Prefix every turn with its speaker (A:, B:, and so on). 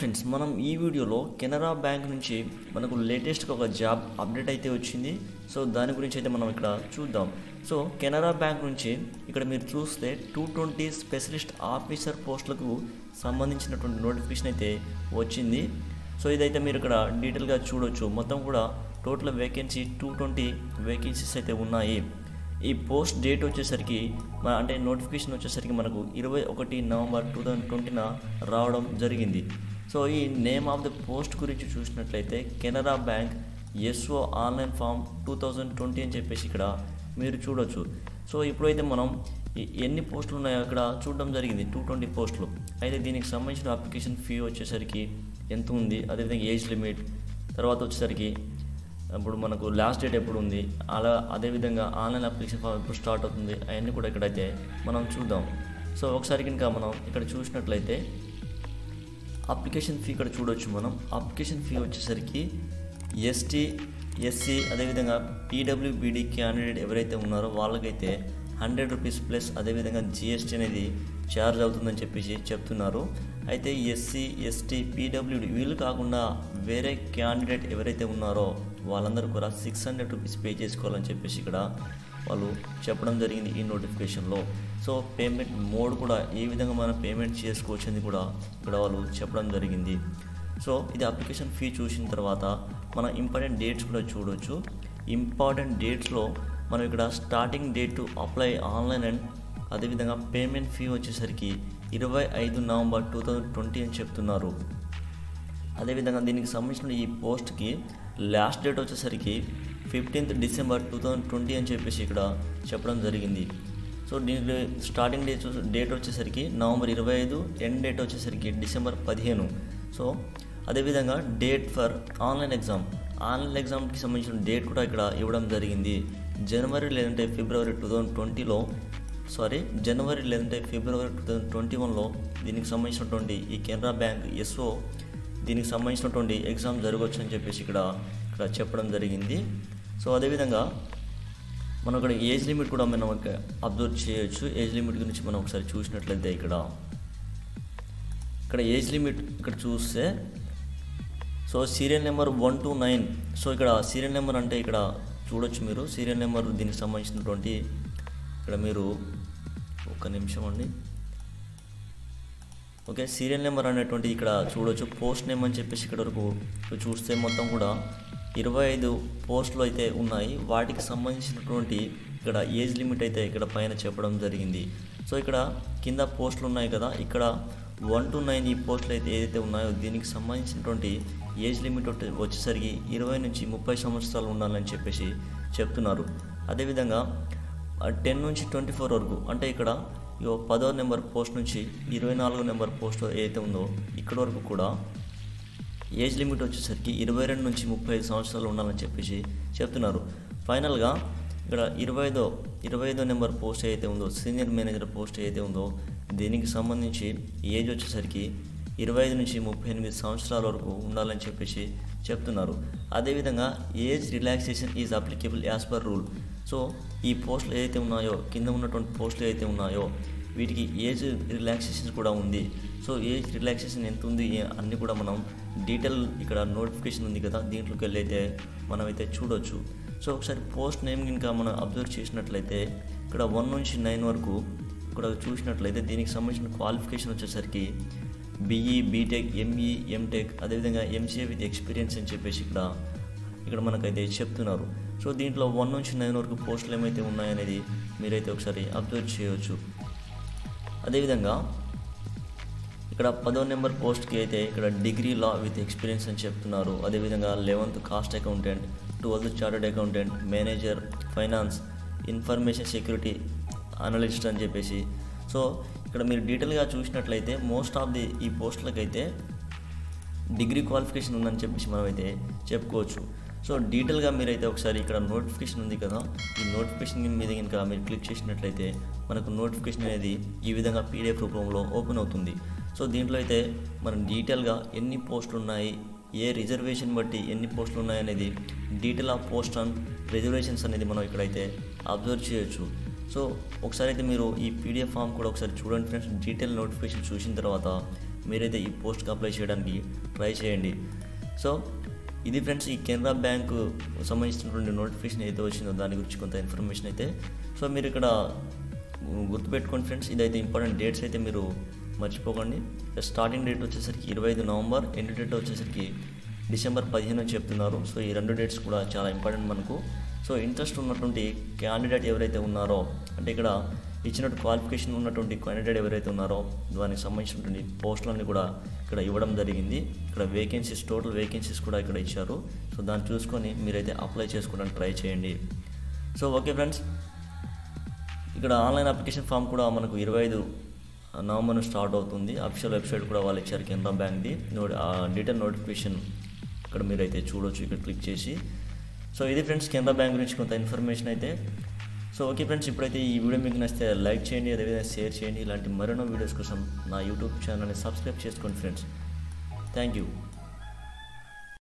A: Friends, మనం ఈ వీడియోలో కెనరా బ్యాంక్ నుంచి మనకు లేటెస్ట్గా ఒక జాబ్ అప్డేట్ అయితే వచ్చింది. సో దాని గురించి అయితే మనం ఇక్కడ చూద్దాం. సో కెనరా బ్యాంక్ నుంచి ఇక్కడ మీరు చూస్తే 220 స్పెషలిస్ట్ ఆఫీసర్ పోస్టులకు సంబంధించినటువంటి నోటిఫికేషన్ అయితే వచ్చింది. సో ఇదైతే మీరు ఇక్కడ డీటెయిల్గా చూడొచ్చు. మొత్తం కూడా టోటల్ వేకెన్సీ 220 వేకెన్సీస్ అయితే ఉన్నాయి. ఈ పోస్ట్ డేట్ వచ్చేసరికి అంటే నోటిఫికేషన్ వచ్చేసరికి మనకు 21 నవంబర్ 2020న రావడం జరిగింది. సో ఈ నేమ్ ఆఫ్ ద పోస్ట్ గురించి చూసినట్లయితే Canara Bank SO online form 2020 అని చెప్పేసి ఇక్కడ మీరు చూడొచ్చు. సో ఇప్పుడైతే మనం ఎన్ని పోస్టులు ఉన్నాయో ఇక్కడ చూడడం జరిగింది. 220 పోస్టులు అయితే దీనికి సంబంధించిన అప్లికేషన్ ఫీ వచ్చేసరికి ఎంత ఉంది, అదేవిధంగా ఏజ్ లిమిట్, తర్వాత వచ్చేసరికి ఇప్పుడు మనకు లాస్ట్ డేట్ ఎప్పుడు ఉంది, అదేవిధంగా ఆన్లైన్ అప్లికేషన్ ఫామ్ ఎప్పుడు స్టార్ట్ అవుతుంది, అవన్నీ కూడా ఇక్కడైతే మనం చూద్దాం. సో ఒకసారి కనుక మనం ఇక్కడ చూసినట్లయితే అప్లికేషన్ ఫీ ఇక్కడ చూడొచ్చు. మనం అప్లికేషన్ ఫీ వచ్చేసరికి ఎస్టీ, ఎస్సీ, అదేవిధంగా పీడబ్ల్యూబీడీ క్యాండిడేట్ ఎవరైతే ఉన్నారో వాళ్ళకైతే 100 రూపీస్ ప్లస్ అదేవిధంగా జిఎస్టీ అనేది ఛార్జ్ అవుతుందని చెప్పేసి చెప్తున్నారు. అయితే ఎస్సీ, ఎస్టీ, పీడబ్ల్యూడీ వీళ్ళు కాకుండా వేరే క్యాండిడేట్ ఎవరైతే ఉన్నారో వాళ్ళందరూ కూడా 600 రూపీస్ పే చేసుకోవాలని చెప్పేసి ఇక్కడ వాళ్ళు చెప్పడం జరిగింది ఈ నోటిఫికేషన్లో. సో పేమెంట్ మోడ్ కూడా ఏ విధంగా మనం పేమెంట్ చేసుకోవచ్చు అని కూడా ఇక్కడ వాళ్ళు చెప్పడం జరిగింది. సో ఇది అప్లికేషన్ ఫీ చూసిన తర్వాత మన ఇంపార్టెంట్ డేట్స్ కూడా చూడవచ్చు. ఇంపార్టెంట్ డేట్స్లో మనం ఇక్కడ starting date to apply online and అదేవిధంగా పేమెంట్ ఫీ వచ్చేసరికి 25 నవంబర్ 2020 అని చెప్తున్నారు. అదేవిధంగా దీనికి సంబంధించిన ఈ పోస్ట్కి లాస్ట్ డేట్ వచ్చేసరికి 15th డిసెంబర్ 2020 అని చెప్పేసి ఇక్కడ చెప్పడం జరిగింది. సో దీనికి స్టార్టింగ్ డేట్ వచ్చేసరికి నవంబర్ 25, ఎండ్ డేట్ వచ్చేసరికి డిసెంబర్ 15. సో అదేవిధంగా డేట్ ఫర్ ఆన్లైన్ ఎగ్జామ్కి సంబంధించిన డేట్ కూడా ఇక్కడ ఇవ్వడం జరిగింది. జనవరి లేదంటే ఫిబ్రవరి 2021లో దీనికి సంబంధించినటువంటి ఈ కెనరా బ్యాంక్ ఎస్ఓ దీనికి సంబంధించినటువంటి ఎగ్జామ్ జరగవచ్చు అని చెప్పేసి ఇక్కడ చెప్పడం జరిగింది. సో అదేవిధంగా మనం ఇక్కడ ఏజ్ లిమిట్ కూడా మనం అబ్జర్వ్ చేయొచ్చు. ఏజ్ లిమిట్ గురించి మనం ఒకసారి చూసినట్లయితే ఇక్కడ ఏజ్ లిమిట్ ఇక్కడ చూస్తే so serial number 1 to 9. So ఇక్కడ సీరియల్ నెంబర్ అంటే ఇక్కడ చూడొచ్చు మీరు. సీరియల్ నెంబర్ దీనికి సంబంధించినటువంటి ఇక్కడ మీరు ఒక్క నిమిషం అండి. ఓకే, సీరియల్ నెంబర్ అనేటువంటి ఇక్కడ చూడొచ్చు. పోస్ట్ నేమ్ అని చెప్పేసి ఇక్కడ వరకు చూస్తే మొత్తం కూడా 25 పోస్టులు అయితే ఉన్నాయి. వాటికి సంబంధించినటువంటి ఇక్కడ ఏజ్ లిమిట్ అయితే ఇక్కడ పైన చెప్పడం జరిగింది. సో ఇక్కడ కింద పోస్టులు ఉన్నాయి కదా, ఇక్కడ 1 to 9 ఈ పోస్టులు అయితే ఏదైతే ఉన్నాయో దీనికి సంబంధించినటువంటి ఏజ్ లిమిట్ వచ్చేసరికి 20 నుంచి 30 సంవత్సరాలు ఉండాలని చెప్పేసి చెప్తున్నారు. అదేవిధంగా 10 నుంచి 24 వరకు అంటే ఇక్కడ 10వ నెంబర్ పోస్ట్ నుంచి 24వ నెంబర్ పోస్ట్ ఏదైతే ఉందో ఇక్కడ వరకు కూడా ఏజ్ లిమిట్ వచ్చేసరికి 22 నుంచి 35 సంవత్సరాలు ఉండాలని చెప్పేసి చెప్తున్నారు. ఫైనల్గా ఇక్కడ 25వ నెంబర్ పోస్ట్ ఏదైతే ఉందో సీనియర్ మేనేజర్ పోస్ట్ ఏదైతే ఉందో దీనికి సంబంధించి ఏజ్ వచ్చేసరికి 25 నుంచి 38 సంవత్సరాల వరకు ఉండాలని చెప్పేసి చెప్తున్నారు. అదేవిధంగా age relaxation is applicable as per rule. So ఈ పోస్టులు ఏదైతే ఉన్నాయో కింద ఉన్నటువంటి పోస్టులు ఏదైతే ఉన్నాయో వీటికి ఏజ్ రిలాక్సేషన్ కూడా ఉంది. సో ఏజ్ రిలాక్సేషన్ ఎంత ఉంది అన్నీ కూడా మనం డీటెయిల్ ఇక్కడ నోటిఫికేషన్ ఉంది కదా దీంట్లోకి వెళ్ళి అయితే మనమైతే చూడొచ్చు. సో ఒకసారి పోస్ట్ నేమ్ కనుక మనం అబ్జర్వ్ చేసినట్లయితే ఇక్కడ 1 నుంచి 9 వరకు ఇక్కడ చూసినట్లయితే దీనికి సంబంధించిన క్వాలిఫికేషన్ వచ్చేసరికి BE, BTech, ME, MTech, అదేవిధంగా MCA విత్ ఎక్స్పీరియన్స్ అని చెప్పేసి ఇక్కడ మనకైతే చెప్తున్నారు. సో దీంట్లో 1 నుంచి 9 వరకు పోస్టులు ఏమైతే ఉన్నాయనేది మీరైతే ఒకసారి అబ్జర్వ్ చేయవచ్చు. అదేవిధంగా ఇక్కడ 10వ నెంబర్ పోస్ట్కి అయితే ఇక్కడ డిగ్రీ లా విత్ ఎక్స్పీరియన్స్ అని చెప్తున్నారు. అదేవిధంగా 11th cost accountant, 12th chartered accountant, manager finance, information security analyst అని చెప్పేసి. సో ఇక్కడ మీరు డీటెయిల్గా చూసినట్లయితే మోస్ట్ ఆఫ్ ఈ పోస్టులకైతే డిగ్రీ క్వాలిఫికేషన్ ఉందని చెప్పేసి మనమైతే చెప్పుకోవచ్చు. సో డీటెయిల్గా మీరైతే ఒకసారి ఇక్కడ నోటిఫికేషన్ ఉంది కదా, ఈ నోటిఫికేషన్ మీద కనుక మీరు క్లిక్ చేసినట్లయితే మనకు నోటిఫికేషన్ అనేది ఈ విధంగా PDF రూపంలో ఓపెన్ అవుతుంది. సో దీంట్లో అయితే మనం డీటెయిల్గా ఎన్ని పోస్టులు ఉన్నాయి, ఏ రిజర్వేషన్ బట్టి ఎన్ని పోస్టులు ఉన్నాయనేది detail of post and reservations అనేది మనం ఇక్కడైతే అబ్జర్వ్ చేయొచ్చు. సో ఒకసారి అయితే మీరు ఈ PDF ఫామ్ కూడా ఒకసారి చూడండి ఫ్రెండ్స్. డీటెయిల్ నోటిఫికేషన్ చూసిన తర్వాత మీరైతే ఈ పోస్ట్కి అప్లై చేయడానికి ట్రై చేయండి. సో ఇది ఫ్రెండ్స్ ఈ కెనరా బ్యాంకు సంబంధించినటువంటి నోటిఫికేషన్ అయితే వచ్చిందో దాని గురించి కొంత ఇన్ఫర్మేషన్ అయితే. సో మీరు ఇక్కడ గుర్తుపెట్టుకోండి ఫ్రెండ్స్, ఇదైతే ఇంపార్టెంట్ డేట్స్ అయితే మీరు మర్చిపోకండి. స్టార్టింగ్ డేట్ వచ్చేసరికి 25 నవంబర్, ఎండ్ డేట్ వచ్చేసరికి డిసెంబర్ 15 అని చెప్తున్నారు. సో ఈ 2 డేట్స్ కూడా చాలా ఇంపార్టెంట్ మనకు. సో ఇంట్రెస్ట్ ఉన్నటువంటి క్యాండిడేట్ ఎవరైతే ఉన్నారో, అంటే ఇక్కడ ఇచ్చినట్టు క్వాలిఫికేషన్ ఉన్నటువంటి క్యాండిడేట్ ఎవరైతే ఉన్నారో దానికి సంబంధించినటువంటి పోస్టులన్నీ కూడా ఇక్కడ ఇవ్వడం జరిగింది. ఇక్కడ వేకెన్సీస్, టోటల్ వేకెన్సీస్ కూడా ఇక్కడ ఇచ్చారు. సో దాన్ని చూసుకొని మీరైతే అప్లై చేసుకోవడానికి ట్రై చేయండి. సో ఓకే ఫ్రెండ్స్, ఇక్కడ ఆన్లైన్ అప్లికేషన్ ఫామ్ కూడా మనకు 25 నవంబర్ స్టార్ట్ అవుతుంది. అఫీషియల్ వెబ్సైట్ కూడా వాళ్ళు ఇచ్చారు కెనరా బ్యాంక్ది. డీటెయిల్ నోటిఫికేషన్ ఇక్కడ మీరైతే చూడవచ్చు ఇక్కడ క్లిక్ చేసి. సో ఇది ఫ్రెండ్స్ కెనరా బ్యాంక్ గురించి కొంత ఇన్ఫర్మేషన్ అయితే. సో ఓకే ఫ్రెండ్స్, ఇప్పుడైతే ఈ వీడియో మీకు నచ్చితే లైక్ చేయండి, అదేవిధంగా షేర్ చేయండి. ఇలాంటి మరెన్నో వీడియోస్ కోసం నా యూట్యూబ్ ఛానల్ని సబ్స్క్రైబ్ చేసుకోండి ఫ్రెండ్స్. Thank you.